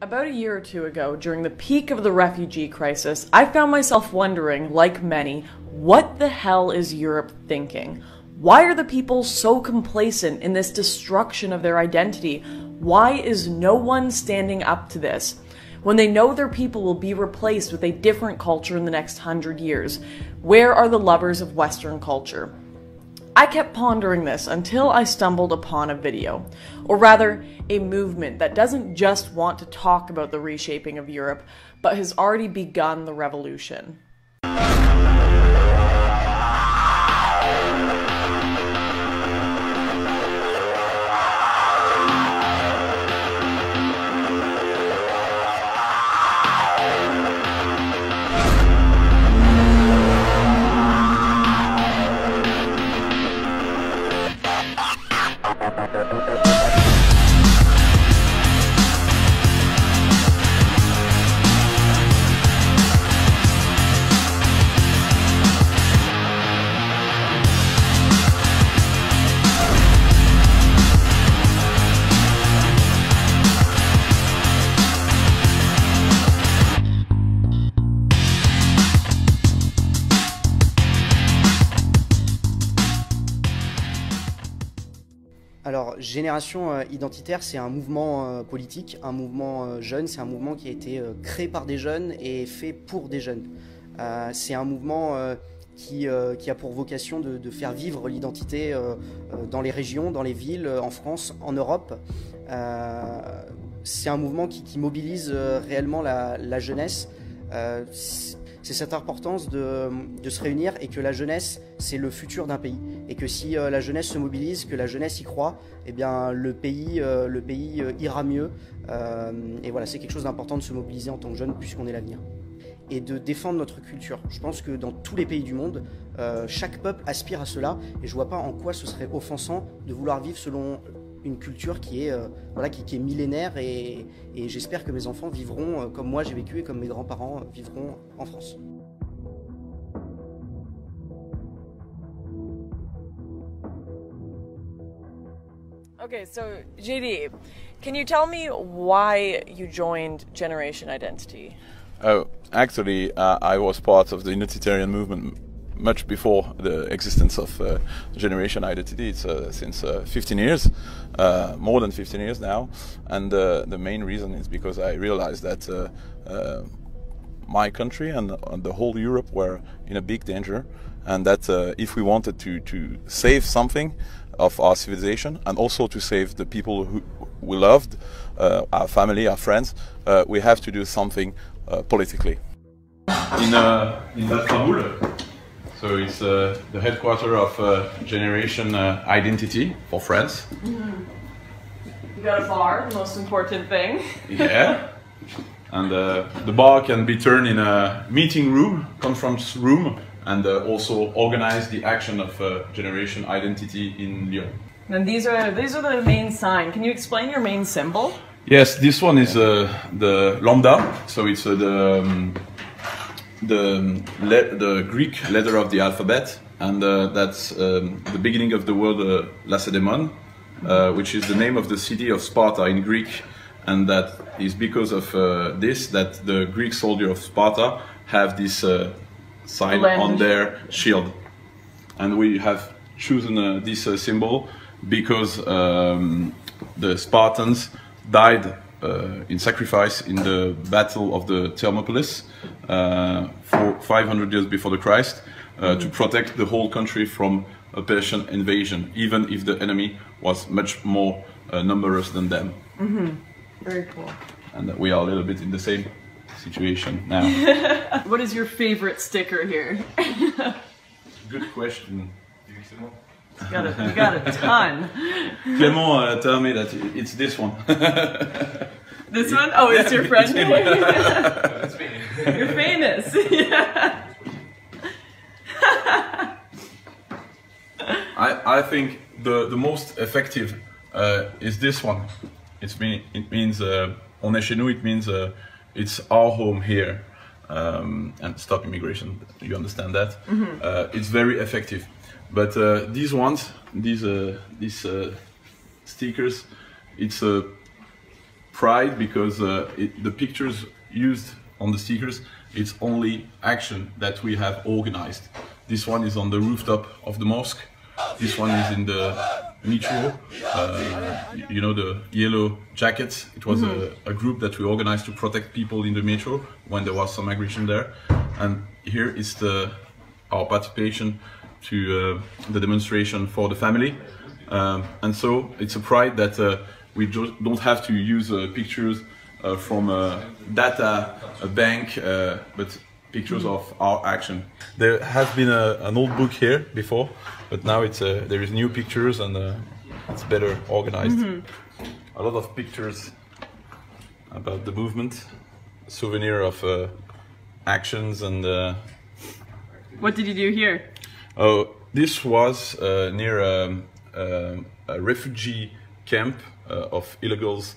About a year or two ago, during the peak of the refugee crisis, I found myself wondering, like many, what the hell is Europe thinking? Why are the people so complacent in this destruction of their identity? Why is no one standing up to this? When they know their people will be replaced with a different culture in the next 100 years, where are the lovers of Western culture? I kept pondering this until I stumbled upon a video, or rather, a movement that doesn't just want to talk about the reshaping of Europe, but has already begun the revolution. Alors, Génération identitaire, c'est un mouvement politique, un mouvement jeune, c'est un mouvement qui a été créé par des jeunes et fait pour des jeunes. C'est un mouvement qui a pour vocation de faire vivre l'identité dans les régions, dans les villes, en France, en Europe. C'est un mouvement qui mobilise réellement la jeunesse. C'est cette importance de se réunir et que la jeunesse, c'est le futur d'un pays. Et que si la jeunesse se mobilise, que la jeunesse y croit, eh bien le pays ira mieux. Et voilà, c'est quelque chose d'important de se mobiliser en tant que jeune puisqu'on est l'avenir. Et de défendre notre culture. Je pense que dans tous les pays du monde, chaque peuple aspire à cela. Et je ne vois pas en quoi ce serait offensant de vouloir vivre selon une culture qui est millénaire et j'espère que mes enfants vivront comme moi j'ai vécu et comme mes grands-parents vivront en France. Okay, so JD, can you tell me why you joined Generation Identity? Oh, actually, I was part of the Unitarian movement much before the existence of Generation Identity. It's since 15 years, more than 15 years now, and the main reason is because I realized that my country and the whole Europe were in a big danger, and that if we wanted to save something of our civilization and also to save the people who we loved, our family, our friends, we have to do something politically. In Kabul. So it's the headquarters of Generation Identity for France. Mm-hmm. You got a bar, the most important thing. Yeah. And the bar can be turned in a meeting room, conference room, and also organize the action of Generation Identity in Lyon. And these are the main sign. Can you explain your main symbol? Yes, this one is the lambda. So it's the Greek letter of the alphabet, and that's the beginning of the word Lacedaemon, which is the name of the city of Sparta in Greek, and that is because of this that the Greek soldier of Sparta have this sign on their shield. And we have chosen this symbol because the Spartans died in sacrifice in the Battle of the Thermopylae for 500 years before the Christ to protect the whole country from a Persian invasion, even if the enemy was much more numerous than them. Mm-hmm. Very cool. And we are a little bit in the same situation now. What is your favorite sticker here? Good question. You got a ton. Clément tell me that it's this one. This one? Oh, it's your friend? It's me. You're famous. Yeah. I think the most effective is this one. It means on est chez nous. It means it's our home here, and stop immigration. You understand that? Mm-hmm. It's very effective. But these ones, these stickers, it's pride because the pictures used on the stickers, it's only action that we have organized. This one is on the rooftop of the mosque. This one is in the metro. You know, the yellow jackets. It was a group that we organized to protect people in the metro when there was some aggression there. And here is our participation to the demonstration for the family. And so it's a pride that we just don't have to use pictures from a data bank, but pictures of our action. There has been an old book here before, but now there is new pictures and it's better organized. A lot of pictures about the movement, souvenir of actions and. What did you do here? Oh, this was near a refugee camp of illegals.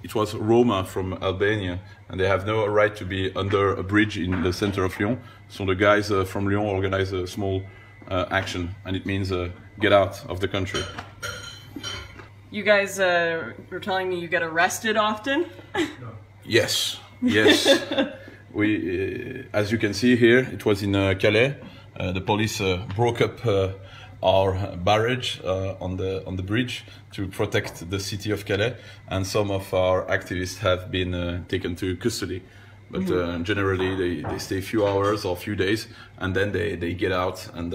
It was Roma from Albania, and they have no right to be under a bridge in the center of Lyon. So the guys from Lyon organized a small action, and it means get out of the country. You guys were telling me you get arrested often? Yes, yes. We, as you can see here, it was in Calais. The police broke up our barrage on the bridge to protect the city of Calais, and some of our activists have been taken to custody. But generally, they stay a few hours or a few days, and then they get out and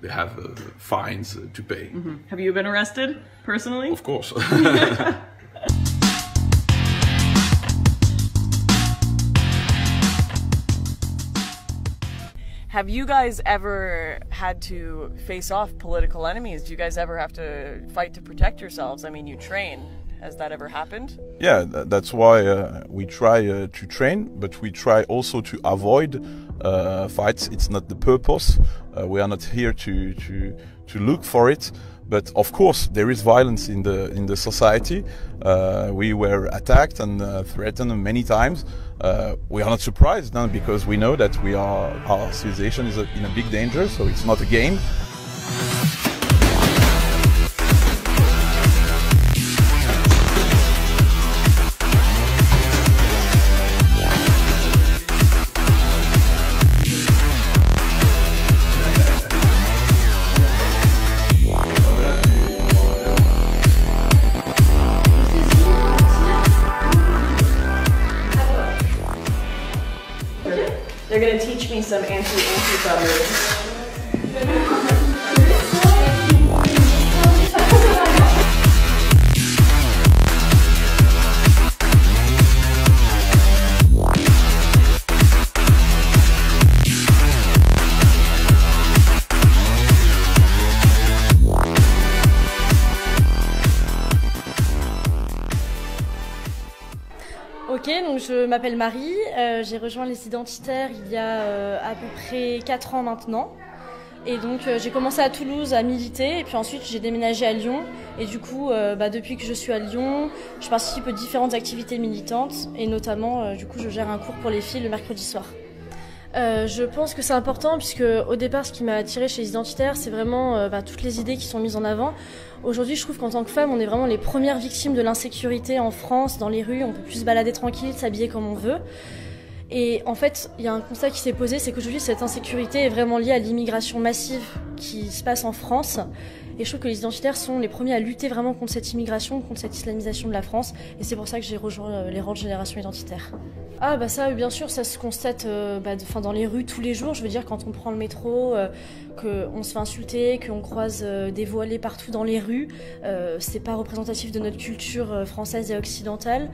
they have fines to pay. Have you been arrested personally? Of course. Have you guys ever had to face off political enemies? Do you guys ever have to fight to protect yourselves? I mean, you train. Has that ever happened? Yeah, that's why we try to train, but we try also to avoid fights. It's not the purpose. We are not here to look for it. But of course, there is violence in the society. We were attacked and threatened many times. We are not surprised now because we know that our civilization is in a big danger. So it's not a game. They're going to teach me some anti-anti moves. Ok, donc je m'appelle Marie, j'ai rejoint les identitaires il y a à peu près 4 ans maintenant. Et donc j'ai commencé à Toulouse à militer et puis ensuite j'ai déménagé à Lyon. Et du coup, depuis que je suis à Lyon, je participe aux différentes activités militantes et notamment, du coup, je gère un cours pour les filles le mercredi soir. Je pense que c'est important puisque au départ, ce qui m'a attirée chez les identitaires, c'est vraiment toutes les idées qui sont mises en avant. Aujourd'hui, je trouve qu'en tant que femme, on est vraiment les premières victimes de l'insécurité en France, dans les rues. On peut plus se balader tranquille, s'habiller comme on veut. Et en fait, il y a un constat qui s'est posé, c'est qu'aujourd'hui, cette insécurité est vraiment liée à l'immigration massive qui se passe en France. Et je trouve que les identitaires sont les premiers à lutter vraiment contre cette immigration, contre cette islamisation de la France. Et c'est pour ça que j'ai rejoint les rangs de Génération Identitaire. Ah bah ça, bien sûr, ça se constate dans les rues tous les jours. Je veux dire, quand on prend le métro, qu'on se fait insulter, qu'on croise des voilés partout dans les rues, c'est pas représentatif de notre culture française et occidentale.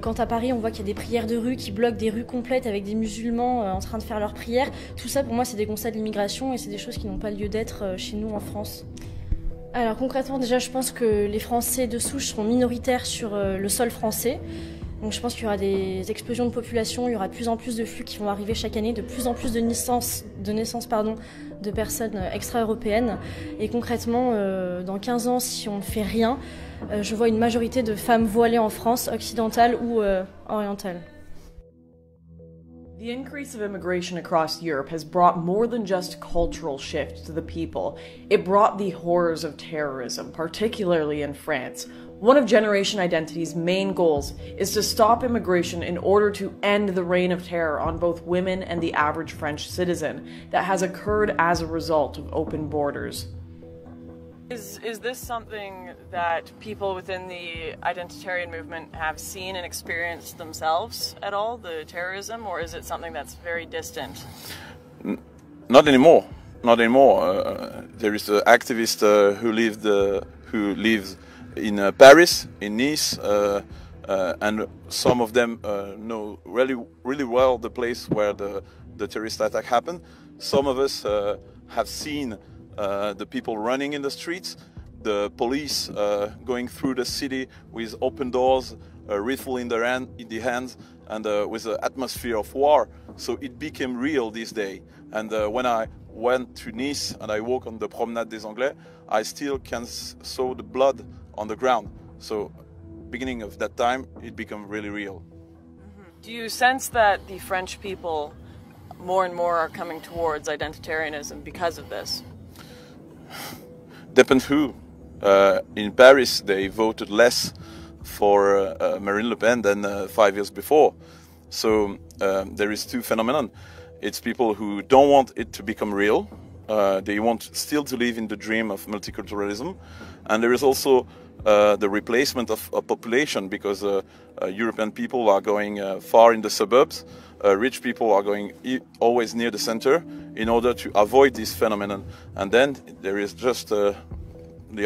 Quand à Paris, on voit qu'il y a des prières de rue qui bloquent des rues complètes avec des musulmans en train de faire leurs prières. Tout ça, pour moi, c'est des constats de l'immigration et c'est des choses qui n'ont pas lieu d'être chez nous en France. Alors concrètement, déjà, je pense que les Français de souche seront minoritaires sur le sol français. Donc je pense qu'il y aura des explosions de population, il y aura de plus en plus de flux qui vont arriver chaque année, de plus en plus de naissances de personnes extra-européennes. Et concrètement, dans 15 ans, si on ne fait rien, je vois une majorité de femmes voilées en France, occidentale ou orientale. The increase of immigration across Europe has brought more than just cultural shift to the people. It brought the horrors of terrorism, particularly in France. One of Generation Identity's main goals is to stop immigration in order to end the reign of terror on both women and the average French citizen that has occurred as a result of open borders. Is this something that people within the identitarian movement have seen and experienced themselves at all, the terrorism, or is it something that's very distant? Not anymore. Not anymore. There is an activist who lives in Paris, in Nice, and some of them know really well the place where the terrorist attack happened. Some of us have seen the people running in the streets, the police going through the city with open doors, rifle in the hands, and with an atmosphere of war. So it became real this day. And when I went to Nice and I walk on the Promenade des Anglais, I still can saw the blood on the ground. So beginning of that time, it became really real. Do you sense that the French people more and more are coming towards identitarianism because of this? Depends who. In Paris, they voted less for Marine Le Pen than 5 years before. So there is two phenomena. It's people who don't want it to become real. They want still to live in the dream of multiculturalism. And there is also the replacement of a population, because European people are going far in the suburbs. Rich people are going always near the center in order to avoid this phenomenon. And then there is just the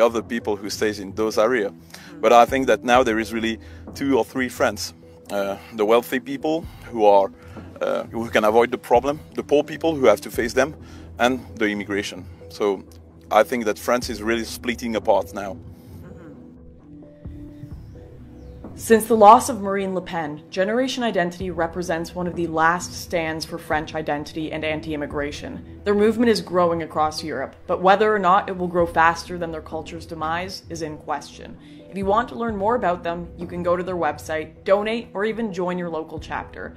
other people who stays in those areas. But I think that now there is really two or three friends. The wealthy people who can avoid the problem, the poor people who have to face them, and the immigration. So I think that France is really splitting apart now. Since the loss of Marine Le Pen, Generation Identity represents one of the last stands for French identity and anti-immigration. Their movement is growing across Europe, but whether or not it will grow faster than their culture's demise is in question. If you want to learn more about them, you can go to their website, donate, or even join your local chapter.